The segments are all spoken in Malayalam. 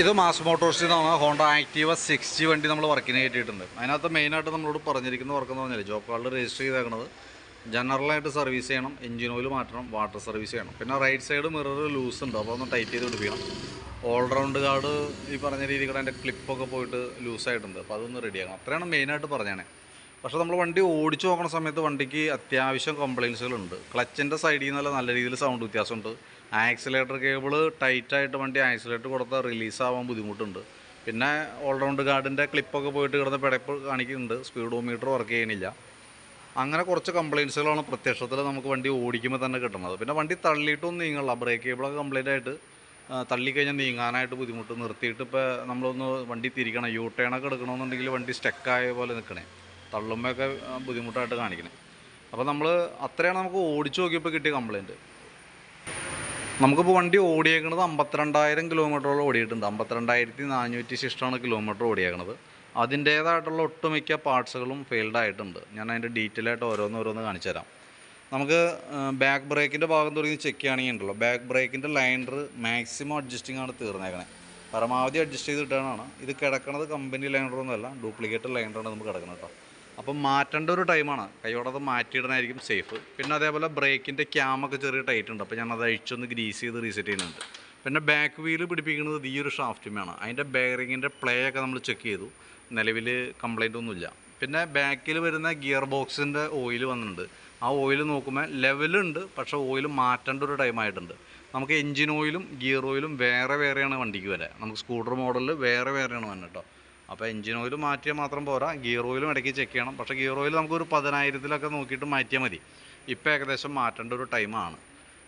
ഇത് മാസ് മോട്ടോഴ്സിൽ നിന്നാണ് ഹോണ്ട ആക്റ്റീവ 60 വണ്ടി നമ്മൾ വർക്കിന് കയറ്റിയിട്ടുണ്ട്. അതിനകത്ത് മെയിനായിട്ട് നമ്മളോട് പറഞ്ഞിരിക്കുന്ന വർക്ക് എന്ന് പറഞ്ഞാൽ ജോബ് കാർഡിൽ രജിസ്റ്റർ ചെയ്തേക്കുന്നത് ജനറലായിട്ട് സർവീസ് ചെയ്യണം, എഞ്ചിൻ ഓയിൽ മാറ്റണം, വാട്ടർ സർവീസ് ചെയ്യണം. പിന്നെ റൈറ്റ് സൈഡ് മിറർ ലൂസ് ഉണ്ട്, അപ്പോൾ ഒന്ന് ടൈറ്റ് ചെയ്ത് പിടിപ്പിക്കണം. ഓൾറൗണ്ട് കാർഡ് ഈ പറഞ്ഞ രീതിയിൽ അതിൻ്റെ ക്ലിപ്പൊക്കെ പോയിട്ട് ലൂസായിട്ടുണ്ട്, അപ്പോൾ അതൊന്ന് റെഡിയാക്കണം. അത്രയാണ് മെയിനായിട്ട് പറഞ്ഞാണ്. പക്ഷേ നമ്മൾ വണ്ടി ഓടിച്ചു നോക്കുന്ന സമയത്ത് വണ്ടിക്ക് അത്യാവശ്യം കംപ്ലയിൻസുകളുണ്ട്. ക്ലച്ചിൻ്റെ സൈഡിൽ നിന്നല്ല നല്ല രീതിയിൽ സൗണ്ട് വ്യത്യാസമുണ്ട്. ആക്സിലേറ്റർ കേബിൾ ടൈറ്റായിട്ട് വണ്ടി ആക്സിലേറ്റർ കൊടുത്താൽ റിലീസാവാൻ ബുദ്ധിമുട്ടുണ്ട്. പിന്നെ ഓൾറൗണ്ട് ഗാർഡിൻ്റെ ക്ലിപ്പൊക്കെ പോയിട്ട് കിടന്ന് പിടപ്പ് കാണിക്കുന്നുണ്ട്, സ്പീഡോമീറ്റർ വർക്ക് ചെയ്യണില്ല. അങ്ങനെ കുറച്ച് കംപ്ലയിൻസുകളാണ് പ്രത്യക്ഷത്തിൽ നമുക്ക് വണ്ടി ഓടിക്കുമ്പോൾ തന്നെ കിട്ടുന്നത്. പിന്നെ വണ്ടി തള്ളിയിട്ടൊന്നും നീങ്ങണില്ല, ബ്രേക്ക് കേബിളൊക്കെ കംപ്ലൈൻ്റ് ആയിട്ട് തള്ളിക്കഴിഞ്ഞാൽ നീങ്ങാനായിട്ട് ബുദ്ധിമുട്ട്. നിർത്തിയിട്ട് ഇപ്പോൾ നമ്മളൊന്ന് വണ്ടി തിരിക്കണം, യൂ ടേണൊക്കെ എടുക്കണമെന്നുണ്ടെങ്കിൽ വണ്ടി സ്റ്റക്കായ പോലെ നിൽക്കണേ, തള്ളുമ്പോഴൊക്കെ ബുദ്ധിമുട്ടായിട്ട് കാണിക്കണേ. അപ്പോൾ നമ്മൾ അത്രയാണ് നമുക്ക് ഓടിച്ചു നോക്കിയപ്പോൾ കിട്ടിയ കംപ്ലയിൻറ്റ്. നമുക്കിപ്പോൾ വണ്ടി ഓടിയേക്കുന്നത് 52,000 കിലോമീറ്ററോളം ഓടിയിട്ടുണ്ട്. 52,400 കിലോമീറ്റർ ഓടിയേക്കണത്. അതിൻ്റേതായിട്ടുള്ള ഒട്ടുമിക്ക പാർട്സുകളും ഫെയിൽഡ് ആയിട്ടുണ്ട്. ഞാൻ അതിൻ്റെ ഡീറ്റെയിൽ ആയിട്ട് ഓരോന്ന് കാണിച്ചു തരാം. നമുക്ക് ബാക്ക് ബ്രേക്കിൻ്റെ ഭാഗം തുടങ്ങി ചെക്ക് ചെയ്യുകയാണെങ്കിൽ ഉണ്ടല്ലോ, ബാക്ക് ബ്രേക്കിൻ്റെ ലൈനർ മാക്സിമം അഡ്ജസ്റ്റിംഗ് ആണ് തീർന്നേക്കണേ. പരമാവധി അഡ്ജസ്റ്റ് ചെയ്ത് ഇട്ടാണ് ഇത് കിടക്കണത്. കമ്പനി ലൈനറൊന്നുമല്ല, ഡ്യൂപ്ലിക്കേറ്റ് ലൈനറാണ് നമുക്ക് കിടക്കുന്നത് കേട്ടോ. അപ്പം മാറ്റേണ്ട ഒരു ടൈമാണ്, കൈയോടത് മാറ്റിയിടാനായിരിക്കും സേഫ്. പിന്നെ അതേപോലെ ബ്രേക്കിൻ്റെ ക്യാമൊക്കെ ചെറിയ ടൈറ്റ് ഉണ്ട്, അപ്പോൾ ഞാനത് അഴിച്ചൊന്ന് ഗ്രീസ് ചെയ്ത് റീസെറ്റ് ചെയ്യുന്നുണ്ട്. പിന്നെ ബാക്ക് വീല് പിടിപ്പിക്കുന്നത് ഈ ഒരു ഷാഫ്റ്റുമാണ്. അതിൻ്റെ ബെയറിങ്ങിൻ്റെ പ്ലേ ഒക്കെ നമ്മൾ ചെക്ക് ചെയ്തു, നിലവിൽ കംപ്ലൈൻ്റ് ഒന്നുമില്ല. പിന്നെ ബാക്കിൽ വരുന്ന ഗിയർ ബോക്സിൻ്റെ ഓയിൽ വന്നിട്ടുണ്ട്. ആ ഓയിൽ നോക്കുമ്പോൾ ലെവലുണ്ട്, പക്ഷേ ഓയിൽ മാറ്റേണ്ട ഒരു ടൈമായിട്ടുണ്ട്. നമുക്ക് എൻജിൻ ഓയിലും ഗിയർ ഓയിലും വേറെയാണ് വണ്ടിക്ക് വരെ. നമുക്ക് സ്കൂട്ടർ മോഡലിൽ വേറെയാണ് വന്നത് കേട്ടോ. അപ്പോൾ എൻജിൻ ഓയിൽ മാറ്റിയാൽ മാത്രം പോരാ, ഗിയർ ഓയിലും ഇടയ്ക്ക് ചെക്ക് ചെയ്യണം. പക്ഷേ ഗിയർ ഓയിൽ നമുക്കൊരു 10,000-ലൊക്കെ നോക്കിയിട്ട് മാറ്റിയാൽ മതി. ഇപ്പോൾ ഏകദേശം മാറ്റേണ്ട ഒരു ടൈമാണ്.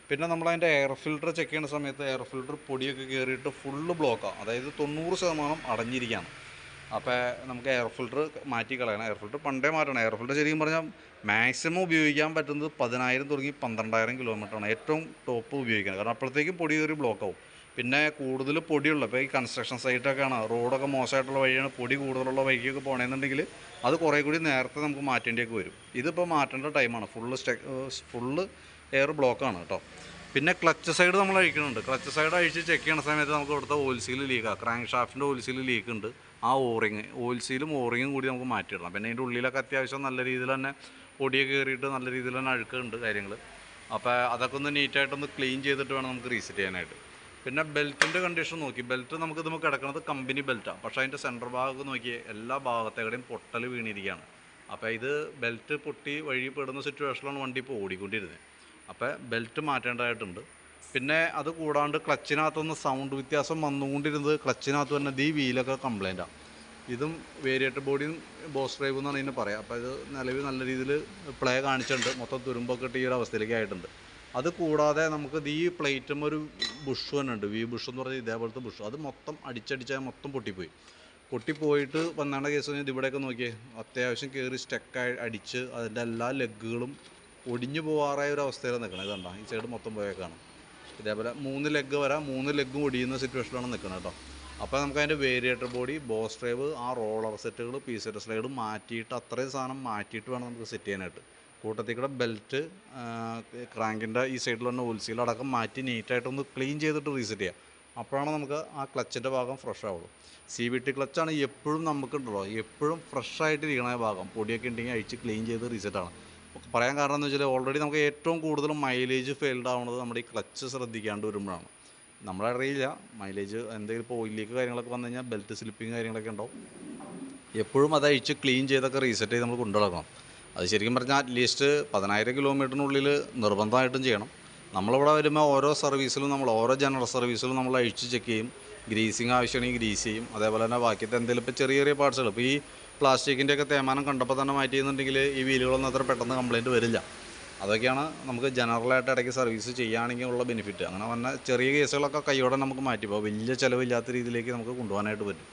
പിന്നെ നമ്മളതിൻ്റെ എയർ ഫിൽറ്റർ ചെക്ക് ചെയ്യുന്ന സമയത്ത് എയർ ഫിൽറ്റർ പൊടിയൊക്കെ കയറിയിട്ട് ഫുള്ള് ബ്ലോക്കാണ്, അതായത് 90% അടഞ്ഞിരിക്കുകയാണ്. അപ്പോൾ നമുക്ക് എയർ ഫിൽറ്റർ മാറ്റി കളയണം. എയർ ഫിൽറ്റർ പണ്ടേ മാറ്റണം. എയർ ഫിൽറ്റർ ശരിക്കും പറഞ്ഞാൽ മാക്സിമം ഉപയോഗിക്കാൻ പറ്റുന്നത് 10,000 തുടങ്ങി 12,000 കിലോമീറ്ററാണ് ഏറ്റവും ടോപ്പ് ഉപയോഗിക്കുന്നത്. കാരണം അപ്പോഴത്തേക്കും പൊടി കയറി ബ്ലോക്കാവും. പിന്നെ കൂടുതൽ പൊടിയുള്ള, ഇപ്പോൾ ഈ കൺസ്ട്രക്ഷൻ സൈറ്റൊക്കെയാണ്, റോഡൊക്കെ മോശമായിട്ടുള്ള വഴിയാണ്, പൊടി കൂടുതലുള്ള വഴിക്കൊക്കെ പോകണമെന്നുണ്ടെങ്കിൽ അത് കുറേ കൂടി നേരത്തെ നമുക്ക് മാറ്റേണ്ടിയൊക്കെ വരും. ഇതിപ്പോൾ മാറ്റേണ്ട ടൈമാണ്. ഫുള്ള് എയർ ബ്ലോക്കാണ് കേട്ടോ. പിന്നെ ക്ലച്ച് സൈഡ് നമ്മൾ അഴിക്കുന്നുണ്ട്. ക്ലച്ച് സൈഡ് അഴിച്ച് ചെക്ക് ചെയ്യുന്ന സമയത്ത് നമുക്ക് ഇവിടുത്തെ ഓയിൽ സീൽ ലീക്കാണ്. ക്രാങ്ക് ഷാഫ്റ്റിൻ്റെ ഓയിൽ സീൽ ലീക്ക് ഉണ്ട്. ആ ഓയിൽ സീലും ഓറിങ്ങും കൂടി നമുക്ക് മാറ്റിയിടണം. പിന്നെ അതിൻ്റെ ഉള്ളിലൊക്കെ അത്യാവശ്യം നല്ല രീതിയിൽ തന്നെ പൊടിയൊക്കെ കയറിയിട്ട് നല്ല രീതിയിൽ തന്നെ അഴുക്കുണ്ട് കാര്യങ്ങൾ. അപ്പോൾ അതൊക്കെ ഒന്ന് നീറ്റായിട്ടൊന്ന് ക്ലീൻ ചെയ്തിട്ട് വേണം നമുക്ക് റീസെറ്റ് ചെയ്യാനായിട്ട്. പിന്നെ ബെൽറ്റിൻ്റെ കണ്ടീഷൻ നോക്കി, ബെൽറ്റ് നമുക്ക് കിടക്കുന്നത് കമ്പനി ബെൽറ്റാണ്. പക്ഷേ അതിൻ്റെ സെൻറ്റർ ഭാഗമൊക്കെ നോക്കിയേ എല്ലാ ഭാഗത്തേക്കടെയും പൊട്ടൽ വീണിരിക്കുകയാണ്. അപ്പോൾ ഇത് ബെൽറ്റ് പൊട്ടി വഴിപ്പെടുന്ന സിറ്റുവേഷനിലാണ് വണ്ടി ഇപ്പോൾ ഓടിക്കൊണ്ടിരുന്നത്. അപ്പോൾ ബെൽറ്റ് മാറ്റേണ്ടതായിട്ടുണ്ട്. പിന്നെ അത് കൂടാണ്ട് ക്ലച്ചിനകത്തൊന്ന് സൗണ്ട് വ്യത്യാസം വന്നുകൊണ്ടിരുന്നത്. ക്ലച്ചിനകത്ത് തന്നെ ഈ വീലൊക്കെ കംപ്ലൈൻറ്റാണ്. ഇതും വേരിയേറ്റർ ബോഡിയും ബോസ് ഡ്രൈവ് എന്നാണ് ഇതിന് പറയുക. അപ്പോൾ ഇത് നിലവിൽ നല്ല രീതിയിൽ പ്ലേ കാണിച്ചിട്ടുണ്ട്. മൊത്തം തുരുമ്പൊക്കെ ഇട്ട് ഈ ഒരു അവസ്ഥയിലേക്ക് ആയിട്ടുണ്ട്. അത് കൂടാതെ നമുക്ക് ഈ പ്ലേറ്റും ഒരു ബുഷ് തന്നെ ഉണ്ട്, വി ബുഷ് എന്ന് പറഞ്ഞാൽ ഇതേപോലത്തെ ബുഷ്. അത് മൊത്തം അടിച്ചടിച്ചാൽ മൊത്തം പൊട്ടിപ്പോയിട്ട് വന്നേണ്ട കേസ് കഴിഞ്ഞാൽ ഇവിടെയൊക്കെ നോക്കിയേ അത്യാവശ്യം കയറി സ്റ്റക്കായി അടിച്ച് അതിൻ്റെ എല്ലാ ലെഗുകളും ഒടിഞ്ഞു പോകാറായ ഒരു അവസ്ഥയിൽ നിൽക്കണം. ഇതുണ്ടോ, ഈ സൈഡ് മൊത്തം പോയേക്കാണ്. ഇതേപോലെ 3 ലെഗ് വരാം, 3 ലെഗും ഒടിയുന്ന സിറ്റുവേഷനിലാണ് നിൽക്കുന്നത് കേട്ടോ. അപ്പോൾ നമുക്ക് അതിൻ്റെ വേരിയേറ്റർ ബോഡി, ബോസ് ഡ്രൈവ്, ആ റോളർ സെറ്റുകൾ, പീസെറ്റ് സ്ലൈഡ് മാറ്റിയിട്ട് അത്രയും സാധനം മാറ്റിയിട്ട് വേണം നമുക്ക് സെറ്റ് ചെയ്യാനായിട്ട്. കൂട്ടത്തിൽ കൂടെ ബെൽറ്റ്, ക്രാങ്കിൻ്റെ ഈ സൈഡിൽ തന്നെ ഓയിൽ സീൽ അടക്കം മാറ്റി നീറ്റായിട്ടൊന്ന് ക്ലീൻ ചെയ്തിട്ട് റീസെറ്റ് ചെയ്യാം. അപ്പോഴാണ് നമുക്ക് ആ ക്ലച്ചിൻ്റെ ഭാഗം ഫ്രഷ് ആവുള്ളൂ. CVT ക്ലച്ചാണ് എപ്പോഴും നമുക്കുണ്ടല്ലോ, എപ്പോഴും ഫ്രഷ് ആയിട്ടിരിക്കണ ഭാഗം. പൊടിയൊക്കെ ഉണ്ടെങ്കിൽ അഴിച്ച് ക്ലീൻ ചെയ്ത് റീസെറ്റാണ്. പറയാൻ കാരണം എന്ന് വെച്ചാൽ ഓൾറെഡി നമുക്ക് ഏറ്റവും കൂടുതൽ മൈലേജ് ഫെയിൽഡ് ആവുന്നത് നമ്മുടെ ഈ ക്ലച്ച് ശ്രദ്ധിക്കാണ്ട് വരുമ്പോഴാണ്. നമ്മളറിയില്ല മൈലേജ് എന്തെങ്കിലും ഇപ്പോൾ ഓയിലേക്ക് കാര്യങ്ങളൊക്കെ വന്നു കഴിഞ്ഞാൽ ബെൽറ്റ് സ്ലിപ്പിങ് കാര്യങ്ങളൊക്കെ ഉണ്ടാവും. എപ്പോഴും അത് അഴിച്ച് ക്ലീൻ ചെയ്തൊക്കെ റീസെറ്റ് ചെയ്ത് നമ്മൾ കൊണ്ടുനടക്കണം. അത് ശരിക്കും പറഞ്ഞാൽ അറ്റ്ലീസ്റ്റ് 10,000 കിലോമീറ്ററിനുള്ളിൽ നിർബന്ധമായിട്ടും ചെയ്യണം. നമ്മളിവിടെ വരുമ്പോൾ ഓരോ സർവീസിലും ഓരോ ജനറൽ സർവീസിലും നമ്മൾ അഴിച്ച് ചെക്ക് ചെയ്യും. ഗ്രീസിങ് ആവശ്യമാണെങ്കിൽ ഗ്രീസ് ചെയ്യും. അതേപോലെ തന്നെ ബാക്കിയത്തെ എന്തെങ്കിലും ഇപ്പോൾ ചെറിയ പാർട്സുകൾ, ഇപ്പോൾ ഈ പ്ലാസ്റ്റിക്കിൻ്റെയൊക്കെ തേയ്മാനം കണ്ടപ്പോൾ തന്നെ മാറ്റി ചെയ്യുന്നുണ്ടെങ്കിൽ ഈ വീലുകളൊന്നും അത്ര പെട്ടെന്ന് കംപ്ലയിൻറ്റ് വരില്ല. അതൊക്കെയാണ് നമുക്ക് ജനറലായിട്ട് ഇടയ്ക്ക് സർവീസ് ചെയ്യുകയാണെങ്കിൽ ഉള്ള ബെനിഫിറ്റ്. അങ്ങനെ വന്ന ചെറിയ കേസുകളൊക്കെ കൈയോടെ നമുക്ക് മാറ്റിപ്പോൾ വലിയ ചിലവില്ലാത്ത രീതിയിലേക്ക് നമുക്ക് കൊണ്ടുപോകാനായിട്ട് പറ്റും.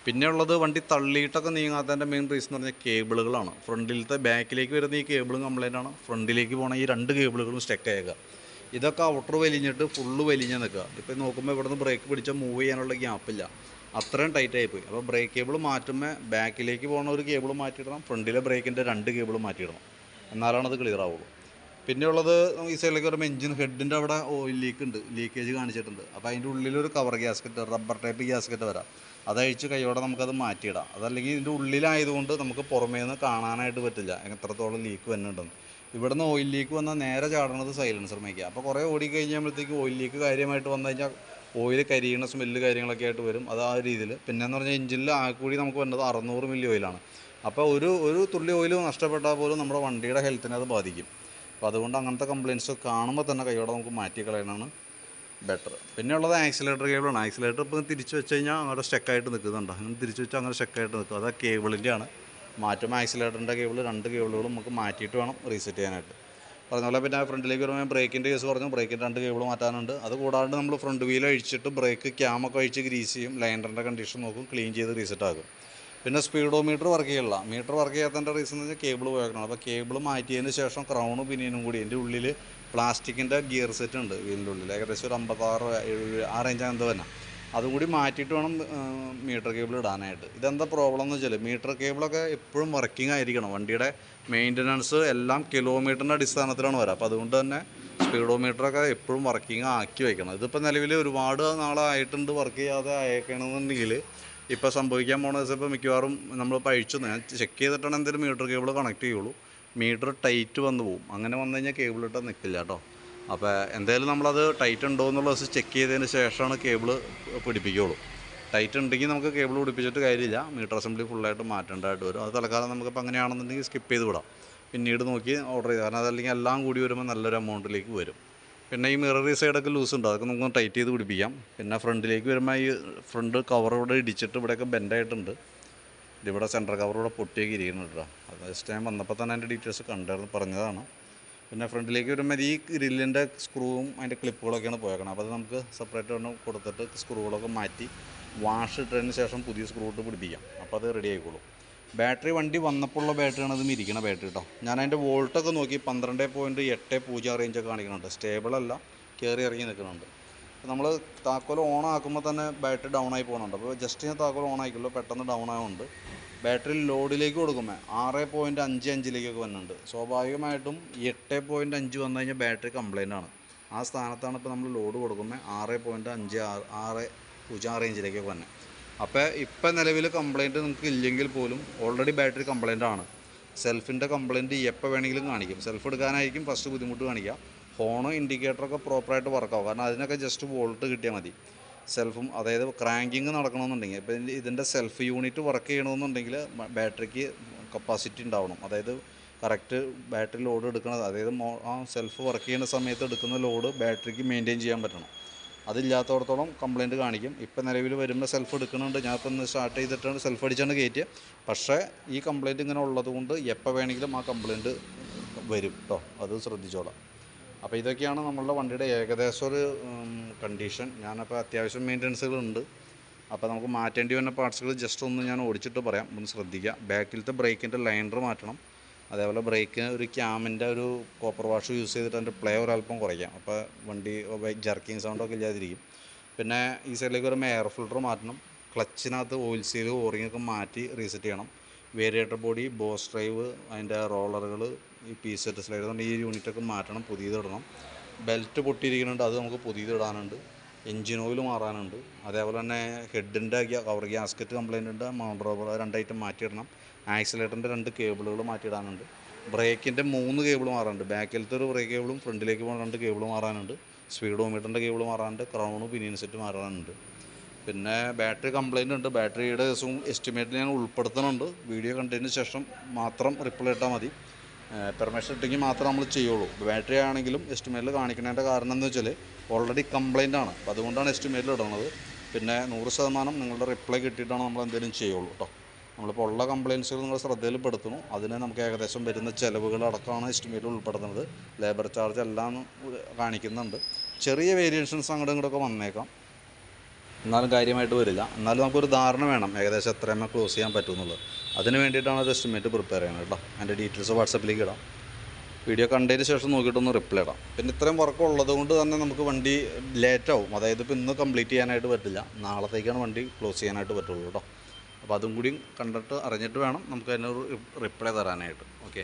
പിന്നെ ഉള്ളത് വണ്ടി തള്ളിയിട്ടൊക്കെ നീങ്ങാത്തതിൻ്റെ മെയിൻ റീസൺ എന്ന് പറഞ്ഞാൽ കേബിളുകളാണ്. ഫ്രണ്ടിലത്തെ ബാക്കിലേക്ക് വരുന്ന ഈ കേബിളും കംപ്ലൈൻ്റാണ്. ഫ്രണ്ടിലേക്ക് പോകുന്ന ഈ 2 കേബിളുകളും സ്റ്റക്ക് ആയേക്കുക. ഇതൊക്കെ ഔട്ടർ വലിഞ്ഞിട്ട് ഫുള്ള് വലിഞ്ഞ് നിൽക്കുക. ഇപ്പോൾ നോക്കുമ്പോൾ ഇവിടുന്ന് ബ്രേക്ക് പിടിച്ചാൽ മൂവ് ചെയ്യാനുള്ള ഗ്യാപ്പില്ല, അത്രയും ടൈറ്റായിപ്പോയി. അപ്പോൾ ബ്രേക്ക് കേബിൾ മാറ്റുമ്പോൾ ബാക്കിലേക്ക് പോകുന്ന ഒരു കേബിൾ മാറ്റിയിടണം, ഫ്രണ്ടിലെ ബ്രേക്കിൻ്റെ 2 കേബിൾ മാറ്റിയിടണം, എന്നാലാണ് അത് ക്ലിയർ ആവുള്ളൂ. പിന്നെയുള്ളത് ഈ സൈഡിലേക്ക് വരുമ്പോൾ എഞ്ചിൻ ഹെഡിൻ്റെ അവിടെ ഓയിൽ ലീക്ക് ഉണ്ട്, ലീക്കേജ് കാണിച്ചിട്ടുണ്ട്. അപ്പോൾ അതിൻ്റെ ഉള്ളിലൊരു cover gasket, rubber type gasket വരാം. അതഴിച്ച് കൈയോടെ നമുക്കത് മാറ്റിയിടാം. അതല്ലെങ്കിൽ ഇതിൻ്റെ ഉള്ളിലായതുകൊണ്ട് നമുക്ക് പുറമേ നിന്ന് കാണാനായിട്ട് പറ്റില്ല എത്രത്തോളം ലീക്ക് വരുന്നുണ്ടെന്ന്. ഇവിടുന്ന് ഓയിൽ ലീക്ക് വന്നാൽ നേരെ ചാടുന്നത് സൈലൻസറിലേക്ക്. അപ്പോൾ കുറേ ഓടിക്കഴിഞ്ഞാകുമ്പോഴത്തേക്ക് ഓയിൽ ലീക്ക് കാര്യമായിട്ട് വന്നു കഴിഞ്ഞാൽ ഓയിൽ കരിയണ സ്മെല്ല് കാര്യങ്ങളൊക്കെ ആയിട്ട് വരും. അത് ആ രീതിയിൽ. പിന്നെയെന്ന് പറഞ്ഞാൽ എഞ്ചിനിൽ ആകൂടി നമുക്ക് വരുന്നത് 600 മില്ലി ഓയിലാണ്. അപ്പോൾ ഒരു തുള്ളി ഓയിൽ നഷ്ടപ്പെട്ടാൽ പോലും നമ്മുടെ വണ്ടിയുടെ ഹെൽത്തിനെ അത് ബാധിക്കും. അപ്പോൾ അതുകൊണ്ട് അങ്ങനത്തെ കംപ്ലയിൻറ്റ്സ് കാണുമ്പോൾ തന്നെ കൈയോടെ നമുക്ക് മാറ്റി കളയണതാണ് ബെറ്റർ. പിന്നെയുള്ളത് ആക്സിലേറ്റർ കേബിളാണ്. ആക്സിലേറ്റർ ഇപ്പോൾ തിരിച്ച് വെച്ച് കഴിഞ്ഞാൽ അങ്ങനെ സ്റ്റക്കായിട്ട് നിൽക്കുന്നുണ്ട്. അങ്ങനെ തിരിച്ച് വെച്ചാൽ അങ്ങനെ സ്റ്റക്കായിട്ട് നിൽക്കും. അത് കേബിളിൻ്റെയാണ് മാറ്റും. ആക്സിലേറ്ററിൻ്റെ കേബിൾ 2 കേബിളുകളും നമുക്ക് മാറ്റിയിട്ട് വേണം റീസെറ്റ് ചെയ്യാനായിട്ട്. പറഞ്ഞ പോലെ പിന്നെ ഫ്രണ്ടിലേക്ക് വരുമ്പോൾ ബ്രേക്കിൻ്റെ കേസ് പറഞ്ഞു. ബ്രേക്കിൻ്റെ 2 കേബിൾ മാറ്റാനുണ്ട്. അത് കൂടാണ്ട് നമ്മൾ ഫ്രണ്ട് വീൽ അഴിച്ചിട്ട് ബ്രേക്ക് ക്യാമൊക്കെ അഴിച്ച് ഗ്രീസ് ചെയ്യും. ലൈൻഡറിൻ്റെ കണ്ടീഷൻ നോക്കും, ക്ലീൻ ചെയ്ത് റീസെറ്റ് ആകും. പിന്നെ സ്പീഡോമീറ്റർ വർക്ക് ചെയ്യില്ല. മീറ്റർ വർക്ക് ചെയ്യാത്തതിൻ്റെ റീസൺ എന്ന് വെച്ചാൽ കേബിൾ പോയേക്കണം. അപ്പോൾ കേബിൾ മാറ്റിയതിന് ശേഷം ക്രൗണും പിനിയനും കൂടി എൻ്റെ ഉള്ളിൽ പ്ലാസ്റ്റിക്കിൻ്റെ ഗിയർ സെറ്റ് ഉണ്ട് വീലിൻ്റെ ഉള്ളിൽ. ഏകദേശം ഒരു 56-70 ആ റേഞ്ചാണ് എന്താ തന്നെ. അതുകൂടി മാറ്റിയിട്ട് വേണം മീറ്റർ കേബിൾ ഇടാനായിട്ട്. ഇതെന്താ പ്രോബ്ലം എന്ന് വെച്ചാൽ മീറ്റർ കേബിളൊക്കെ എപ്പോഴും വർക്കിംഗ് ആയിരിക്കണം. വണ്ടിയുടെ മെയിൻ്റനൻസ് എല്ലാം കിലോമീറ്ററിൻ്റെ അടിസ്ഥാനത്തിലാണ് വരിക. അപ്പോൾ അതുകൊണ്ട് തന്നെ സ്പീഡോമീറ്ററൊക്കെ എപ്പോഴും വർക്കിംഗ് ആക്കി വയ്ക്കണം. ഇതിപ്പോൾ നിലവിൽ ഒരുപാട് നാളായിട്ടുണ്ട് വർക്ക് ചെയ്യാതെ അയക്കണമെന്നുണ്ടെങ്കിൽ ഇപ്പോൾ സംഭവിക്കാൻ പോകുന്നത് വെച്ചാൽ ഇപ്പോൾ മിക്കവാറും നമ്മൾ പഴിച്ചു ഞാൻ ചെക്ക് ചെയ്തിട്ടാണ് എന്തെങ്കിലും മീറ്റർ കേബിൾ കണക്ട് ചെയ്യുള്ളൂ. മീറ്റർ ടൈറ്റ് വന്നു പോകും. അങ്ങനെ വന്നു കഴിഞ്ഞാൽ കേബിൾ ഇട്ടാൽ നിൽക്കില്ല കേട്ടോ. അപ്പോൾ എന്തായാലും നമ്മളത് ടൈറ്റ് ഉണ്ടോ എന്നുള്ളത് ചെക്ക് ചെയ്തതിന് ശേഷമാണ് കേബിൾ പിടിപ്പിക്കുകയുള്ളൂ. ടൈറ്റ് ഉണ്ടെങ്കിൽ നമുക്ക് കേബിൾ പിടിപ്പിച്ചിട്ട് കാര്യമില്ല. മീറ്റർ അസംബ്ലി ഫുള്ളായിട്ട് മാറ്റേണ്ടതായിട്ട് വരും. അത് തൽക്കാലം നമുക്കിപ്പോൾ അങ്ങനെയാണെന്നുണ്ടെങ്കിൽ സ്കിപ്പ് ചെയ്ത് വിടാം. പിന്നീട് നോക്കി ഓർഡർ ചെയ്ത്. കാരണം അതല്ലെങ്കിൽ എല്ലാം കൂടി വരുമ്പോൾ നല്ലൊരു എമൗണ്ടിലേക്ക് വരും. പിന്നെ ഈ മിറർ ഈ സൈഡൊക്കെ ലൂസ് ഉണ്ട്. അതൊക്കെ നമുക്ക് ടൈറ്റ് ചെയ്ത് പിടിപ്പിക്കാം. പിന്നെ ഫ്രണ്ടിലേക്ക് വരുമ്പോൾ ഈ ഫ്രണ്ട് കവർ ഇവിടെ ഇടിച്ചിട്ട് ഇവിടെയൊക്കെ ബെൻഡായിട്ടുണ്ട്. ഇതിവിടെ സെൻറ്റർ കവർ ഇവിടെ പൊട്ടിയൊക്കെ ഇരിക്കുന്നുണ്ട് കേട്ടോ. അത് ജസ്റ്റ് ഞാൻ വന്നപ്പോൾ തന്നെ അതിൻ്റെ ഡീറ്റെയിൽസ് കണ്ടായിരുന്നു, പറഞ്ഞതാണ്. പിന്നെ ഫ്രണ്ടിലേക്ക് വരുമ്പോൾ ഈ ഗ്രില്ലിൻ്റെ സ്ക്രൂവും അതിൻ്റെ ക്ലിപ്പുകളൊക്കെയാണ് പോയേക്കണം. അപ്പോൾ അത് നമുക്ക് സെപ്പറേറ്റ് ഒന്ന് കൊടുത്തിട്ട് സ്ക്രൂകളൊക്കെ മാറ്റി വാഷ് ഇട്ടതിന് ശേഷം പുതിയ സ്ക്രൂ ഇട്ട് പിടിപ്പിക്കാം. അപ്പോൾ അത് റെഡി ആയിക്കോളും. ബാറ്ററി വണ്ടി വന്നപ്പോൾ ഉള്ള ബാറ്ററിയാണ് അത് ഇരിക്കണ ബാറ്ററി കേട്ടോ. ഞാൻ അതിൻ്റെ വോൾട്ടൊക്കെ നോക്കി 12.80 റേഞ്ചൊക്കെ കാണിക്കുന്നുണ്ട്. സ്റ്റേബിളല്ല, കയറി ഇറങ്ങി നിൽക്കുന്നുണ്ട്. നമ്മൾ താക്കോൽ ഓൺ ആക്കുമ്പോൾ തന്നെ ബാറ്ററി ഡൗൺ ആയി പോകുന്നുണ്ട്. അപ്പോൾ ജസ്റ്റ് ഞാൻ താക്കോൽ ഓൺ ആയിക്കുള്ളൂ, പെട്ടെന്ന് ഡൗൺ ആകുന്നുണ്ട്. ബാറ്ററി ലോഡിലേക്ക് കൊടുക്കുമ്പോൾ 6.55 വന്നുണ്ട്. സ്വാഭാവികമായിട്ടും 8.5 വന്നു കഴിഞ്ഞാൽ ബാറ്ററി കംപ്ലൈൻ്റ് ആണ്. ആ സ്ഥാനത്താണ് ഇപ്പോൾ നമ്മൾ ലോഡ് കൊടുക്കുമ്പോൾ 6.56 റേഞ്ചിലേക്കൊക്കെ വന്നത്. അപ്പോൾ ഇപ്പം നിലവിൽ കംപ്ലൈൻറ്റ് നിങ്ങൾക്ക് ഇല്ലെങ്കിൽ പോലും ഓൾറെഡി ബാറ്ററി കംപ്ലൈൻ്റ് ആണ്. സെൽഫിൻ്റെ കംപ്ലൈൻറ്റ് എപ്പോൾ വേണമെങ്കിലും കാണിക്കും. സെൽഫ് എടുക്കാനായിരിക്കും ഫസ്റ്റ് ബുദ്ധിമുട്ട് കാണിക്കുക. ഹോണ് ഇൻഡിക്കേറ്ററൊക്കെ പ്രോപ്പറായിട്ട് വർക്കാവും. കാരണം അതിനൊക്കെ ജസ്റ്റ് വോൾട്ട് കിട്ടിയാൽ മതി. സെൽഫും അതായത് ക്രാങ്കിങ് നടക്കണമെന്നുണ്ടെങ്കിൽ ഇപ്പോൾ ഇതിൻ്റെ സെൽഫ് യൂണിറ്റ് വർക്ക് ചെയ്യണമെന്നുണ്ടെങ്കിൽ ബാറ്ററിക്ക് കപ്പാസിറ്റി ഉണ്ടാവണം. അതായത് കറക്റ്റ് ബാറ്ററി ലോഡ് എടുക്കുന്നത്, അതായത് ആ സെൽഫ് വർക്ക് ചെയ്യുന്ന സമയത്ത് എടുക്കുന്ന ലോഡ് ബാറ്ററിക്ക് മെയിൻറ്റെയിൻ ചെയ്യാൻ പറ്റണം. അതില്ലാത്തടത്തോളം കംപ്ലയിൻറ്റ് കാണിക്കും. ഇപ്പം നിലവിൽ വരുമ്പോൾ സെൽഫ് എടുക്കുന്നുണ്ട്. ഞാനിപ്പോൾ ഒന്ന് സ്റ്റാർട്ട് ചെയ്തിട്ടാണ് സെൽഫ് അടിച്ചാണ് കയറ്റിയത്. പക്ഷേ ഈ കംപ്ലയിൻറ്റ് ഇങ്ങനെ ഉള്ളതുകൊണ്ട് എപ്പോൾ വേണമെങ്കിലും ആ കംപ്ലയിൻറ്റ് വരും കേട്ടോ. അത് ശ്രദ്ധിച്ചോളാം. അപ്പോൾ ഇതൊക്കെയാണ് നമ്മളുടെ വണ്ടിയുടെ ഏകദേശം ഒരു കണ്ടീഷൻ. ഞാനപ്പോൾ അത്യാവശ്യം മെയിൻ്റനൻസുകളുണ്ട്. അപ്പോൾ നമുക്ക് മാറ്റേണ്ടി വരുന്ന പാർട്സുകൾ ജസ്റ്റ് ഒന്ന് ഞാൻ ഓടിച്ചിട്ട് പറയാം, ഒന്ന് ശ്രദ്ധിക്കുക. ബാക്കിലത്തെ ബ്രേക്കിൻ്റെ ലൈനർ മാറ്റണം. അതേപോലെ ബ്രേക്കിന് ഒരു ക്യാമിൻ്റെ ഒരു കോപ്പർ വാഷ് യൂസ് ചെയ്തിട്ട് അതിൻ്റെ പ്ലേ ഒരല്പം കുറയ്ക്കാം. അപ്പോൾ വണ്ടി ജർക്കിങ് സൗണ്ടൊക്കെ ഇല്ലാതിരിക്കും. പിന്നെ ഈ സൈഡിലേക്ക് വരുമ്പോൾ എയർ ഫിൽറ്റർ മാറ്റണം. ക്ലച്ചിനകത്ത് ഓയിൽ സീൽ ഓറിങ്ങൊക്കെ മാറ്റി റീസെറ്റ് ചെയ്യണം. വേരിയേറ്റർ ബോഡി, ബോസ് ഡ്രൈവ്, അതിൻ്റെ റോളറുകൾ, ഈ പീസെറ്റ് സ്ലൈഡർ കൊണ്ട് ഈ യൂണിറ്റൊക്കെ മാറ്റണം, പുതിയതിടണം. ബെൽറ്റ് പൊട്ടിയിരിക്കുന്നുണ്ട്, അത് നമുക്ക് പുതിയതിടാനുണ്ട്. എൻജിൻ ഓയിൽ മാറാനുണ്ട്. അതേപോലെ തന്നെ ഹെഡിൻ്റെ കവർ ഗ്യാസ്കറ്റ് കംപ്ലയിൻ്റ് ഉണ്ട്. മൗണ്ട് റോബർ 2 ഐറ്റം മാറ്റിയിടണം. ആക്സിലേറ്ററിൻ്റെ 2 കേബിളുകൾ മാറ്റിയിടാനുണ്ട്. ബ്രേക്കിൻ്റെ 3 കേബിൾ മാറാനുണ്ട്. ബാക്കിലത്തെ ഒരു ബ്രേക്ക് കേബിളും ഫ്രണ്ടിലേക്ക് പോകുന്ന 2 കേബിൾ മാറാനുണ്ട്. സ്പീഡോമീറ്ററിൻ്റെ കേബിൾ മാറാനുണ്ട്. ക്രൗണും പിനിയൻ സെറ്റ് മാറാനുണ്ട്. പിന്നെ ബാറ്ററി കംപ്ലയിൻ്റ് ഉണ്ട്. ബാറ്ററിയുടെ ദിവസവും എസ്റ്റിമേറ്റിൽ ഞാൻ ഉൾപ്പെടുത്തുന്നുണ്ട്. വീഡിയോ കണ്ടതിന് ശേഷം മാത്രം റിപ്ലൈ ഇട്ടാൽ മതി. പെർമിഷൻ ഇട്ടെങ്കിൽ മാത്രമേ നമ്മൾ ചെയ്യുള്ളൂ. ബാറ്ററി ആണെങ്കിലും എസ്റ്റിമേറ്റിൽ കാണിക്കുന്നതിൻ്റെ കാരണം എന്ന് വെച്ചാൽ ഓൾറെഡി കംപ്ലയിൻ്റ് ആണ്. അപ്പോൾ അതുകൊണ്ടാണ് എസ്റ്റിമേറ്റിൽ ഇടുന്നത്. പിന്നെ 100% നിങ്ങളുടെ റിപ്ലൈ കിട്ടിയിട്ടാണ് നമ്മൾ എന്തെങ്കിലും ചെയ്യുള്ളൂ കേട്ടോ. നമ്മളിപ്പോൾ ഉള്ള കംപ്ലയിൻസുകൾ നിങ്ങൾ ശ്രദ്ധയിൽപ്പെടുത്തുന്നു. അതിന് നമുക്ക് ഏകദേശം വരുന്ന ചിലവുകളടക്കമാണ് എസ്റ്റിമേറ്റിൽ ഉൾപ്പെടുത്തുന്നത്. ലേബർ ചാർജ് എല്ലാം കാണിക്കുന്നുണ്ട്. ചെറിയ വേരിയേഷൻസ് അങ്ങോട്ടും ഇങ്ങോട്ടൊക്കെ വന്നേക്കാം, എന്നാലും കാര്യമായിട്ട് വരില്ല. എന്നാലും നമുക്കൊരു ധാരണ വേണം ഏകദേശം എത്രയും ക്ലോസ് ചെയ്യാൻ പറ്റുമെന്നുള്ളത്. അതിന് വേണ്ടിയിട്ടാണ് അത് എസ്റ്റിമേറ്റ് പ്രിപ്പയർ ചെയ്യുന്നത് കേട്ടോ. അതിൻ്റെ ഡീറ്റെയിൽസ് വാട്സപ്പിലേക്ക് ഇടാം. വീഡിയോ കണ്ടതിന് ശേഷം നോക്കിയിട്ടൊന്ന് റിപ്ലൈ ഇടാം. പിന്നെ ഇത്രയും വർക്ക് ഉള്ളത് കൊണ്ട് തന്നെ നമുക്ക് വണ്ടി ലേറ്റാവും. അതായത് ഇപ്പോൾ ഇന്ന് കംപ്ലീറ്റ് ചെയ്യാനായിട്ട് പറ്റില്ല, നാളത്തേക്കാണ് വണ്ടി ക്ലോസ് ചെയ്യാനായിട്ട് പറ്റുള്ളൂ കേട്ടോ. അപ്പോൾ അതും കൂടി കണ്ടിട്ട് അറിഞ്ഞിട്ട് വേണം നമുക്ക് അതിനൊരു റിപ്ലൈ തരാനായിട്ട്. ഓക്കെ.